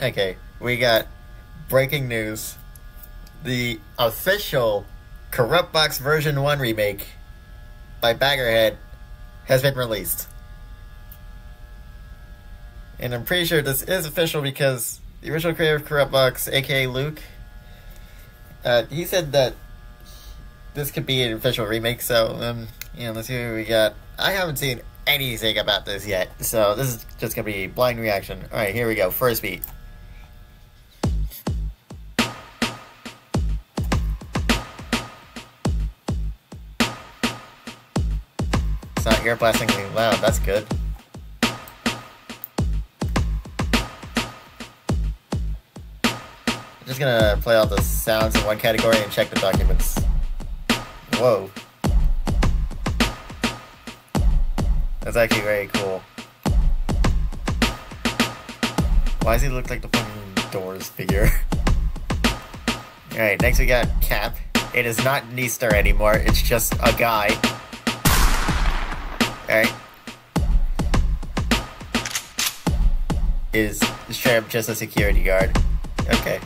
Okay, we got breaking news. The official Corrupt Box version 1 remake by Baggerhead has been released. And I'm pretty sure this is official because the original creator of Corrupt Box, aka Luke, he said that this could be an official remake, so, let's see what we got. I haven't seen anything about this yet, so this is just gonna be blind reaction. Alright, here we go. First beat. It's not ear blastingly loud, that's good. I'm just gonna play all the sounds in one category and check the documents. Whoa. That's actually very cool. Why does he look like the fucking Doors figure? Alright, next we got Cap. It is not Neester anymore, it's just a guy. Alright. Is straight up just a security guard. Okay.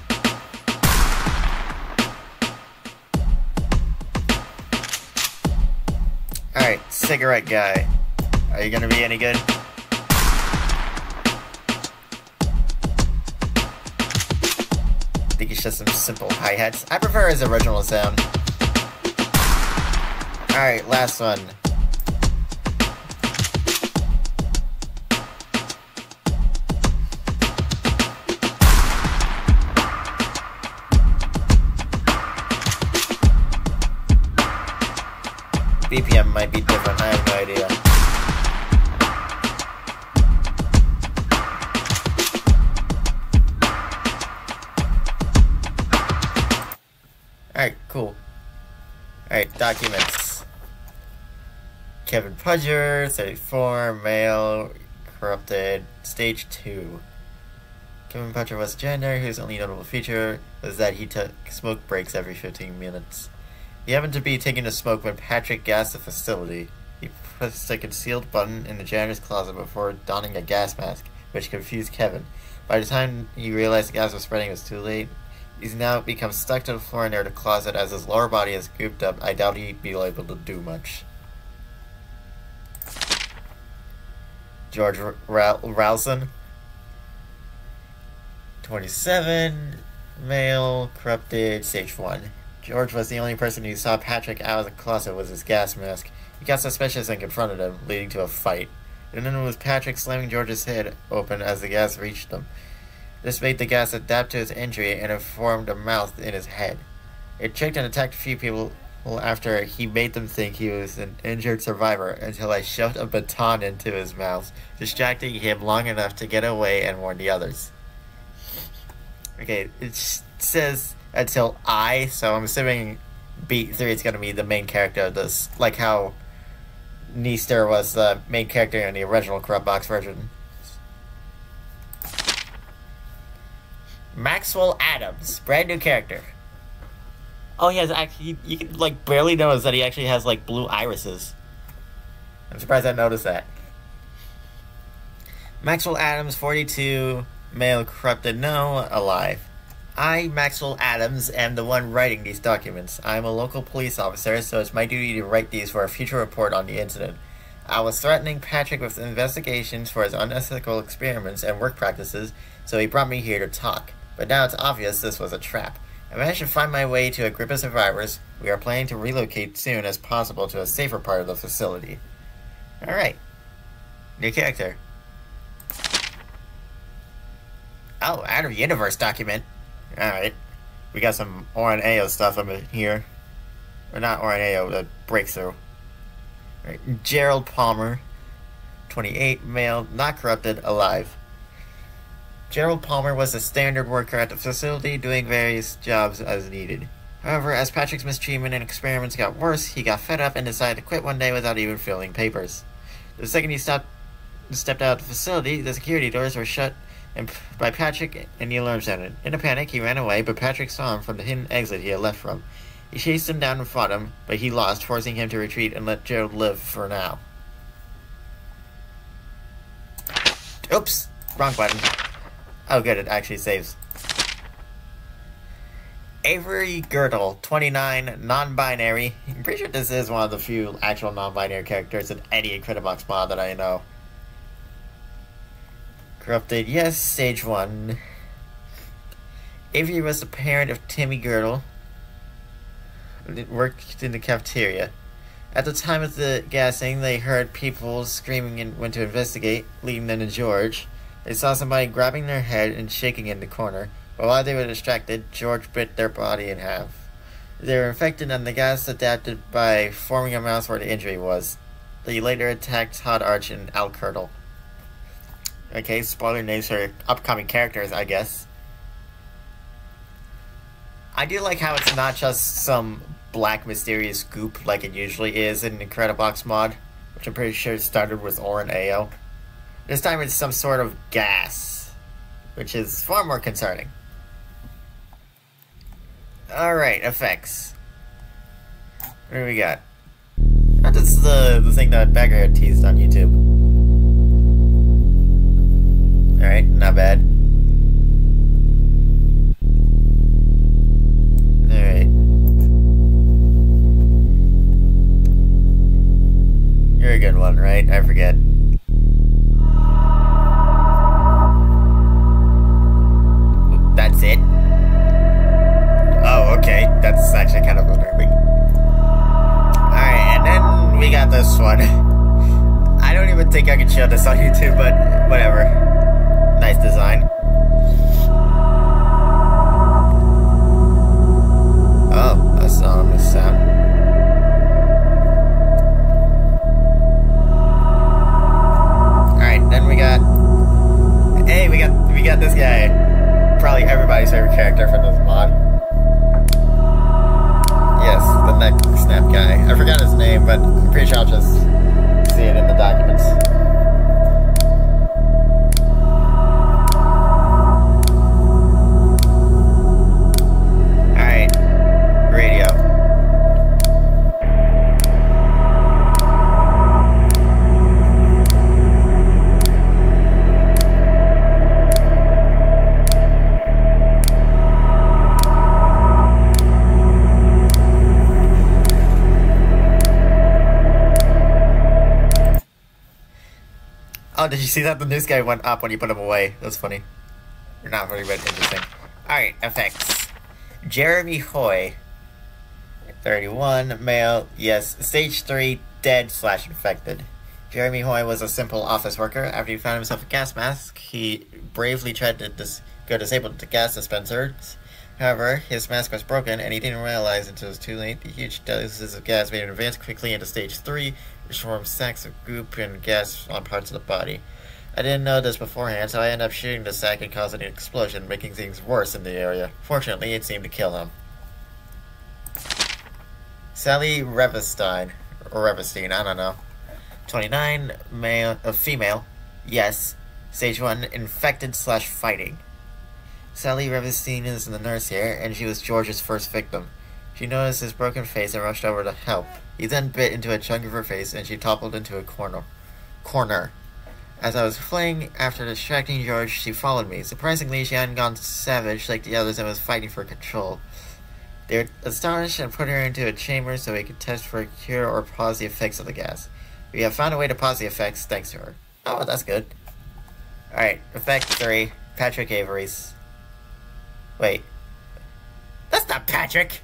Alright, cigarette guy. Are you gonna be any good? I think it's just some simple hi-hats. I prefer his original sound. Alright, last one. BPM might be different, I have no idea. Alright, cool. Alright, documents. Kevin Pudger, 34, male, corrupted, stage 2. Kevin Pudger was a janitor whose only notable feature was that he took smoke breaks every 15 minutes. He happened to be taking a smoke when Patrick gassed the facility. He pressed a concealed button in the janitor's closet before donning a gas mask, which confused Kevin. By the time he realized the gas was spreading, it was too late. He's now become stuck to the floor near the closet. As his lower body is gooped up, I doubt he'd be able to do much. George Ralston, 27, male, corrupted, stage 1. George was the only person who saw Patrick out of the closet with his gas mask. He got suspicious and confronted him, leading to a fight. And then it was Patrick slamming George's head open as the gas reached him. This made the gas adapt to his injury and it formed a mouth in his head. It tricked and attacked a few people after he made them think he was an injured survivor until I shoved a baton into his mouth, distracting him long enough to get away and warn the others. Okay, it says until so I'm assuming beat 3 is going to be the main character of this, like how Neester was the main character in the original Corrupt Box version. Maxwell Adams, brand new character. Oh, he has actually, you can like barely notice that he actually has like blue irises. I'm surprised I noticed that. Maxwell Adams, 42, male, corrupted, no, alive. I, Maxwell Adams, am the one writing these documents. I am a local police officer, so it's my duty to write these for a future report on the incident. I was threatening Patrick with investigations for his unethical experiments and work practices, so he brought me here to talk. But now it's obvious this was a trap. I managed to find my way to a group of survivors. We are planning to relocate soon as possible to a safer part of the facility. Alright. New character. Oh, out of universe document. Alright. We got some Oren Ayo stuff up in here. Or not Oren Ayo, the breakthrough. Right. Gerald Palmer, 28, male, not corrupted, alive. Gerald Palmer was a standard worker at the facility, doing various jobs as needed. However, as Patrick's mistreatment and experiments got worse, he got fed up and decided to quit one day without even filling papers. The second he stepped out of the facility, the security doors were shut by Patrick and the alarm sounded. In a panic, he ran away, but Patrick saw him from the hidden exit he had left from. He chased him down and fought him, but he lost, forcing him to retreat and let Gerald live for now. Oops! Wrong button. Oh, good, it actually saves. Avery Girdle, 29, non-binary. I'm pretty sure this is one of the few actual non-binary characters in any Incredibox mod that I know. Corrupted, yes, stage 1. Avery was the parent of Timmy Girdle. It worked in the cafeteria. At the time of the gassing, they heard people screaming and went to investigate, leading them to George. They saw somebody grabbing their head and shaking in the corner, but while they were distracted, George bit their body in half. They were infected and the gas adapted by forming a mouth where the injury was. They later attacked Todd Arch and Al Curdle. Okay, spoiler names for upcoming characters, I guess. I do like how it's not just some black mysterious goop like it usually is in Incredibox mod, which I'm pretty sure started with Orin Ao. This time it's some sort of gas, which is far more concerning. Alright, effects. What do we got? That is the thing that Bagger had teased on YouTube. Alright, not bad. Alright. You're a good one, right? I forget. That's it? Oh, okay. That's actually kind of unnerving. Alright, and then we got this one. I don't even think I can show this on YouTube, but whatever. Nice design. Oh, that's an ominous sound. Alright, then we got... Hey, we got this guy. Probably everybody's favorite character from this mod. Yes, the neck snap guy. I forgot his name, but I'm pretty sure I'll just see it in the documents. Alright. Radio. Oh, did you see that? The news guy went up when you put him away. That's funny. Or not funny, but interesting. Alright, effects. Jeremy Hoy. 31, male, yes, stage 3, dead/infected. Jeremy Hoy was a simple office worker. After he found himself a gas mask, he bravely tried to go disable the gas dispensers. However, his mask was broken, and he didn't realize until it was too late. The huge doses of gas made him advance quickly into stage 3, which formed sacks of goop and gas on parts of the body. I didn't know this beforehand, so I ended up shooting the sack and causing an explosion, making things worse in the area. Fortunately, it seemed to kill him. Sally Revestein, or Revestein, I don't know. 29, male, female, yes, stage 1, infected/fighting. Sally Revestein is the nurse here, and she was George's first victim. She noticed his broken face and rushed over to help. He then bit into a chunk of her face, and she toppled into a corner. As I was fleeing after distracting George, she followed me. Surprisingly, she hadn't gone savage like the others and was fighting for control. They were astonished and put her into a chamber so we could test for a cure or pause the effects of the gas. We have found a way to pause the effects thanks to her. Oh, that's good. Alright, effect 3, Patrick Avery's. Wait. That's not Patrick!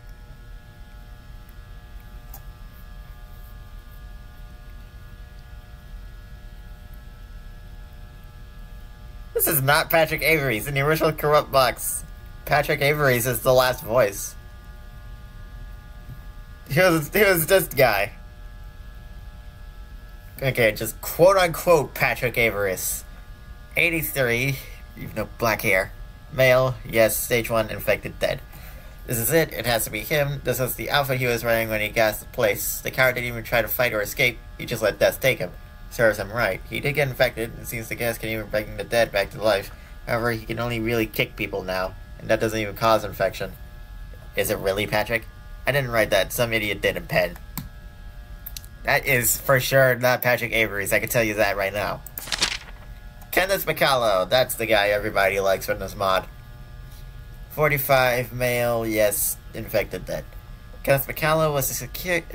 This is not Patrick Avery's. In the original Corrupt box, Patrick Avery's is the last voice. He was this guy. Okay, just quote-unquote Patrick Avery's. 83, even though black hair. Male, yes, stage 1, infected, dead. This is it, it has to be him. This is the outfit he was wearing when he gassed the place. The coward didn't even try to fight or escape, he just let death take him. Serves him right. He did get infected, and seems the gas can even bring the dead back to life. However, he can only really kick people now, and that doesn't even cause infection. Is it really Patrick? I didn't write that, some idiot did in pen. That is for sure not Patrick Avery's, I can tell you that right now. Kenneth McCallow, that's the guy everybody likes from this mod. 45, male, yes, infected, dead. Kenneth McCallow was the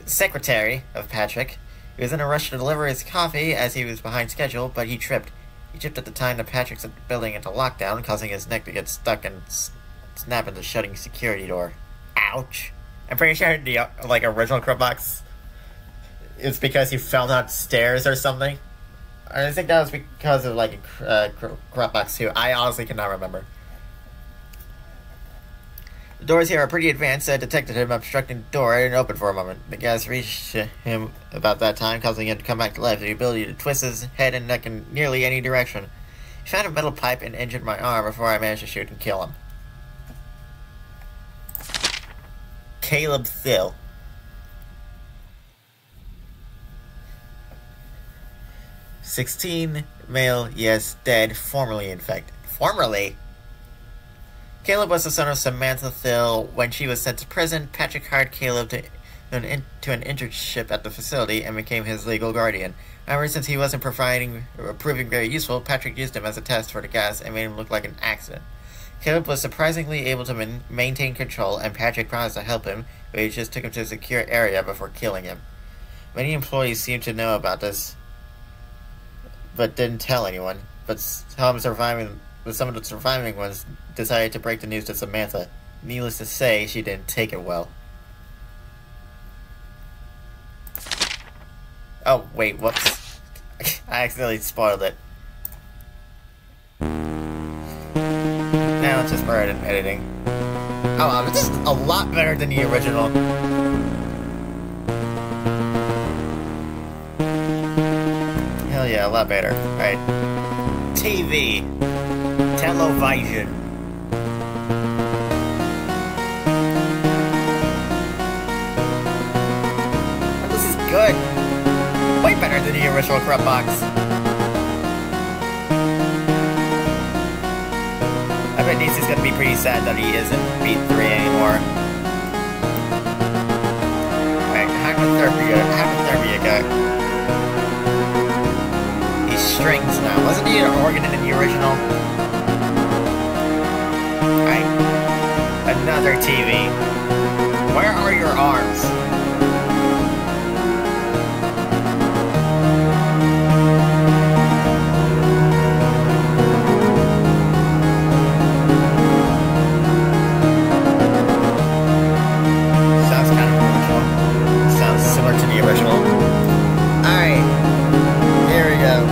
secretary of Patrick. He was in a rush to deliver his coffee as he was behind schedule, but he tripped. He tripped at the time that Patrick's building into lockdown, causing his neck to get stuck and snap into shutting security door. Ouch. I'm pretty sure the original Crupbox, it's because he fell down stairs or something. I think that was because of Crupbox 2. I honestly cannot remember. The doors here are pretty advanced. I detected him obstructing the door and opened for a moment. The gas reached him about that time, causing him to come back to life, the ability to twist his head and neck in nearly any direction. He found a metal pipe and injured my arm before I managed to shoot and kill him. Caleb Thill. 16, male, yes, dead, formerly infected. Formerly? Caleb was the son of Samantha Thill. When she was sent to prison, Patrick hired Caleb to an internship at the facility and became his legal guardian. However, since he wasn't proving very useful, Patrick used him as a test for the gas and made him look like an accident. Caleb was surprisingly able to maintain control, and Patrick promised to help him, but he just took him to a secure area before killing him. Many employees seemed to know about this, but didn't tell anyone. But some of the surviving ones decided to break the news to Samantha. Needless to say, she didn't take it well. Oh, wait, whoops. I accidentally spoiled it. Now it's just for editing. Oh, this is a lot better than the original. Hell yeah, a lot better. Alright. TV. Television. This is good. Way better than the original Crupbox. I bet Nietzsche's gonna be pretty sad that he isn't B3 anymore. Alright, hypothermia guy. He's strings now. Wasn't he an organ in the original? Alright. Another TV. Where are your arms?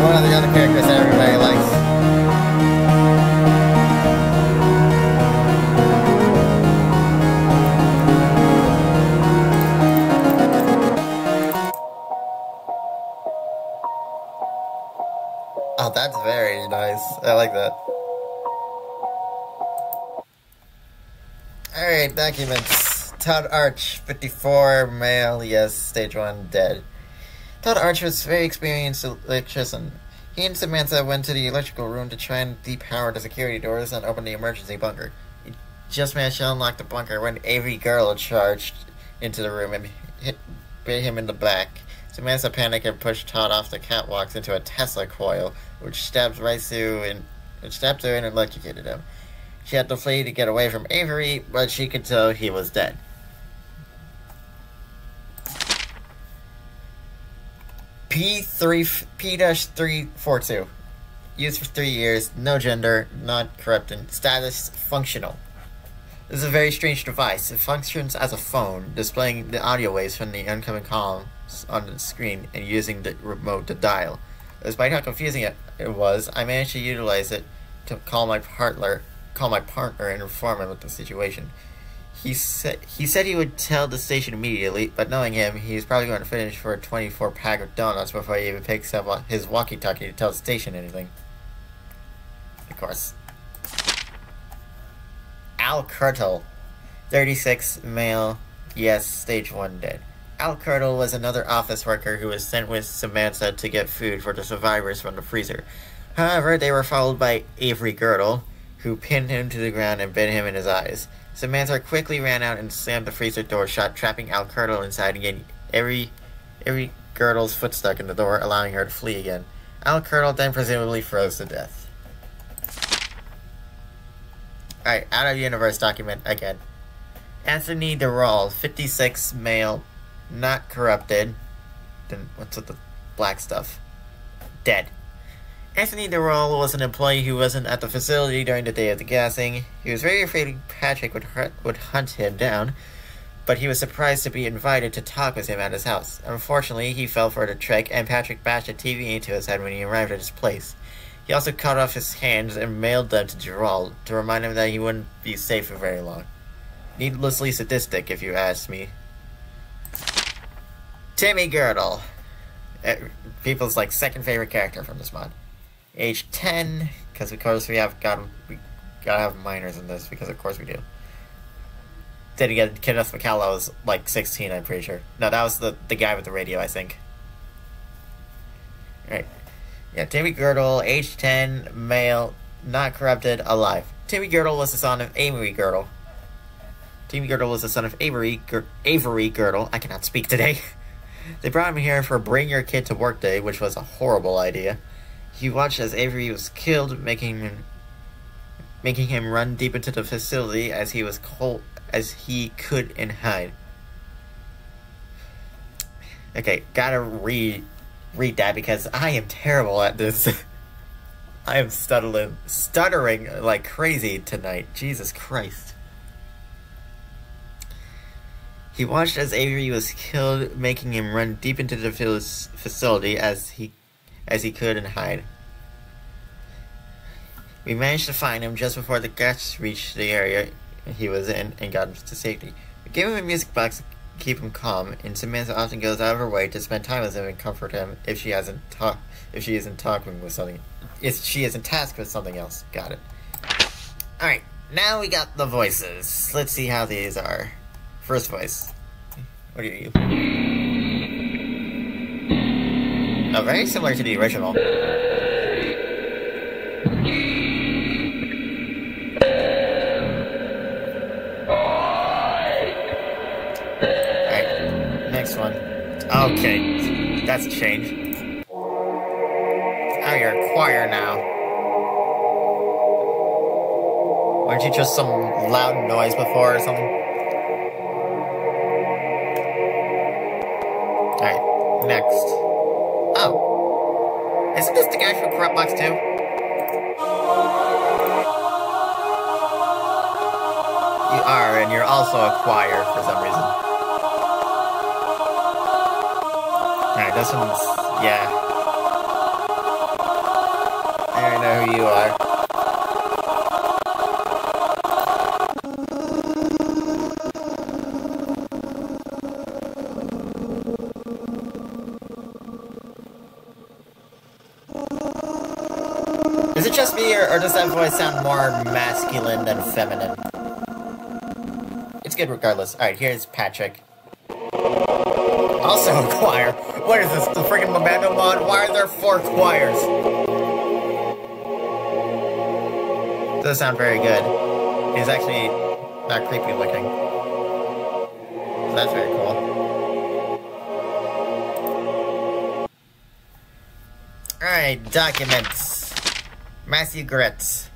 One of the other characters that everybody likes. Oh, that's very nice. I like that. Alright, documents. Todd Arch, 54, male, yes, stage 1, dead. Todd Arch was a very experienced electrician. He and Samantha went to the electrical room to try and depower the security doors and open the emergency bunker. He just managed to unlock the bunker when Avery Girdle charged into the room and bit him in the back. Samantha panicked and pushed Todd off the catwalks into a Tesla coil, which stabbed her and electrocuted him. She had to flee to get away from Avery, but she could tell he was dead. P-342. Used for 3 years, no gender, not corrupted, status functional. This is a very strange device. It functions as a phone, displaying the audio waves from the incoming calls on the screen and using the remote to dial. Despite how confusing it was, I managed to utilize it to call my partner and inform him of the situation. He said he would tell the station immediately, but knowing him, he's probably going to finish for a 24-pack of donuts before he even picks up his walkie-talkie to tell the station anything. Of course. Al Kirtle, 36, male, yes, stage 1, dead. Al Kirtle was another office worker who was sent with Samantha to get food for the survivors from the freezer. However, they were followed by Avery Girdle, who pinned him to the ground and bit him in his eyes. Samantha quickly ran out and slammed the freezer door shut, trapping Al Kirtle inside and getting every Girdle's foot stuck in the door, allowing her to flee again. Al Colonel then presumably froze to death. Alright, out of universe document again. Anthony DeRoll, 56, male, not corrupted. Then what's with the black stuff? Dead. Anthony DeRoll was an employee who wasn't at the facility during the day of the gassing. He was very afraid Patrick would hunt him down, but he was surprised to be invited to talk with him at his house. Unfortunately, he fell for the trick, and Patrick bashed a TV into his head when he arrived at his place. He also cut off his hands and mailed them to DeRoll to remind him that he wouldn't be safe for very long. Needlessly sadistic, if you ask me. Timmy Girdle. People's, second favorite character from this mod. Age 10, because of course we gotta have minors in this, because of course we do. Then again, Kenneth McCullough was, 16, I'm pretty sure. No, that was the guy with the radio, I think. Right. Yeah, Timmy Girdle, age 10, male, not corrupted, alive. Timmy Girdle was the son of Avery Girdle. Timmy Girdle was the son of Avery Girdle. I cannot speak today. They brought him here for Bring Your Kid to Work Day, which was a horrible idea. He watched as Avery was killed, making him run deep into the facility as he could and hide. Okay, gotta read that because I am terrible at this. I am stuttering like crazy tonight. Jesus Christ. He watched as Avery was killed, making him run deep into the facility as he could and hide. We managed to find him just before the guests reached the area he was in and got him to safety. We gave him a music box to keep him calm, and Samantha often goes out of her way to spend time with him and comfort him if she isn't tasked with something else. Got it. Alright, now we got the voices. Let's see how these are. First voice. What are you? Oh, very similar to the original. Alright, next one. Okay, that's a change. Oh, you're a choir now. Weren't you just some loud noise before or something? Alright, next. Oh. Isn't this the guy from Corrupt Box 2? You are, and you're also a choir for some reason. Alright, this one's... yeah. I already know who you are. Is it just me, or does that voice sound more masculine than feminine? It's good regardless. Alright, here's Patrick. Also a choir. What is this, the freaking Memento mod? Why are there 4 choirs? Doesn't sound very good. He's actually not creepy looking. So that's very cool. Alright, documents. Matthew Gretz.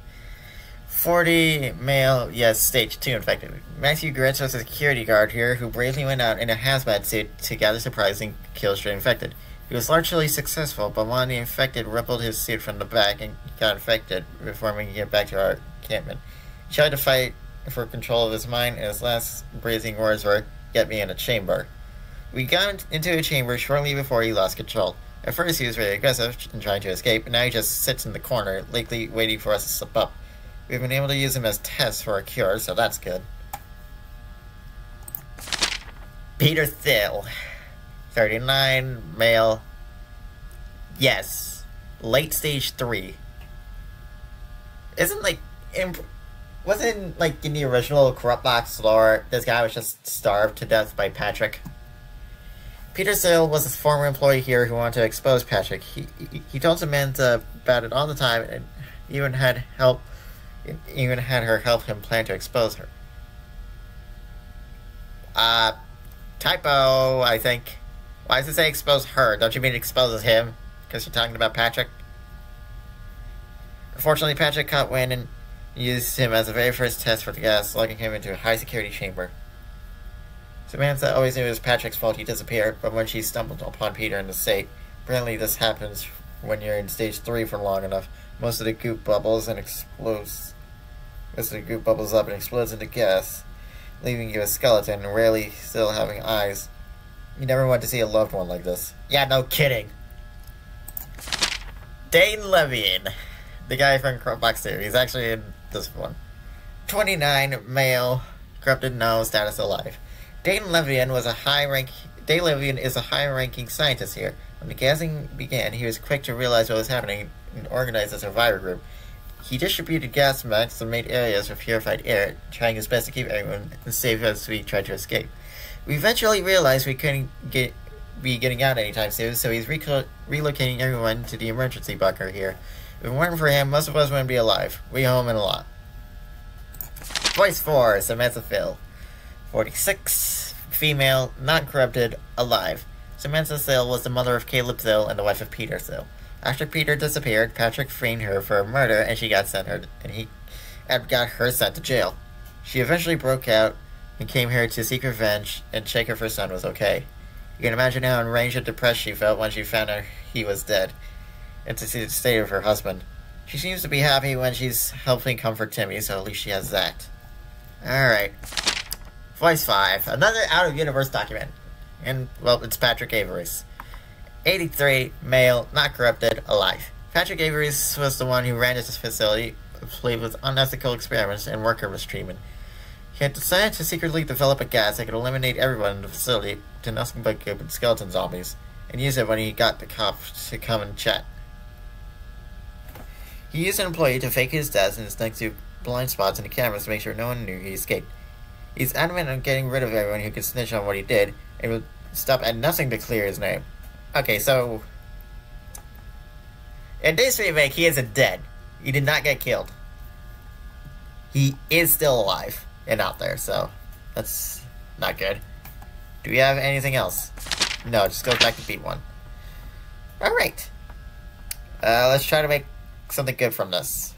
40, male, yes, stage 2 infected. Matthew Gretz was a security guard here who bravely went out in a hazmat suit to gather supplies and kill stray infected. He was largely successful, but one of the infected rippled his suit from the back and got infected before making it back to our encampment. He tried to fight for control of his mind, and his last brazen words were, "Get me in a chamber." We got into a chamber shortly before he lost control. At first he was very aggressive and trying to escape, and now he just sits in the corner, likely waiting for us to slip up. We've been able to use him as tests for a cure, so that's good. Peter Thiel. 39, male. Yes. Late stage 3. Wasn't, in the original Corrupt Box lore, this guy was just starved to death by Patrick? Peter Thiel was a former employee here who wanted to expose Patrick. He told Samantha about it all the time, and even had her help him plan to expose her. Typo, I think. Why does it say expose her? Don't you mean it exposes him? Because you're talking about Patrick? Unfortunately, Patrick caught wind and used him as the very first test for the gas, locking him into a high-security chamber. Samantha always knew it was Patrick's fault he disappeared, but when she stumbled upon Peter in the state, apparently this happens when you're in stage 3 for long enough. Most of the goop bubbles up and explodes into gas, leaving you a skeleton and rarely still having eyes. You never want to see a loved one like this. Yeah, no kidding. Dane Levian, the guy from Corruptbox 2. He's actually in this one. 29, male, corrupted, no, status alive. Dane Levian is a high-ranking scientist here. When the gassing began, he was quick to realize what was happening and organized a survivor group. He distributed gas masks and made areas for purified air, trying his best to keep everyone safe as we tried to escape. We eventually realized we couldn't be getting out anytime soon, so he's relocating everyone to the emergency bunker here. If it weren't for him, most of us wouldn't be alive. We owe him a lot. Voice 4, Samantha Phil. 46, female, not corrupted, alive. Samantha Thill was the mother of Caleb Thill and the wife of Peter Thill. After Peter disappeared, Patrick framed her for a murder and she got sent to jail. She eventually broke out and came here to seek revenge and check if her son was okay. You can imagine how enraged and depressed she felt when she found out he was dead, and to see the state of her husband. She seems to be happy when she's helping comfort Timmy, so at least she has that. Alright. Voice 5. Another out-of-universe document. And, well, it's Patrick Avery's. 83, male, not corrupted, alive. Patrick Avery's was the one who ran this facility, played with unethical experiments and worker mistreatment. He had decided to secretly develop a gas that could eliminate everyone in the facility to nothing but goop and skeleton zombies, and use it when he got the cops to come and chat. He used an employee to fake his death and snuck through blind spots in the cameras to make sure no one knew he escaped. He's adamant on getting rid of everyone who could snitch on what he did, and would stop at nothing to clear his name. Okay, so in this remake, he isn't dead. He did not get killed. He is still alive and out there, so that's not good. Do we have anything else? No, it just goes back to beat 1. Alright. Let's try to make something good from this.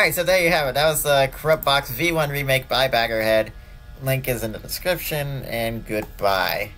Alright, so there you have it. That was the Corruptbox V1 remake by Baggerhead. Link is in the description, and goodbye.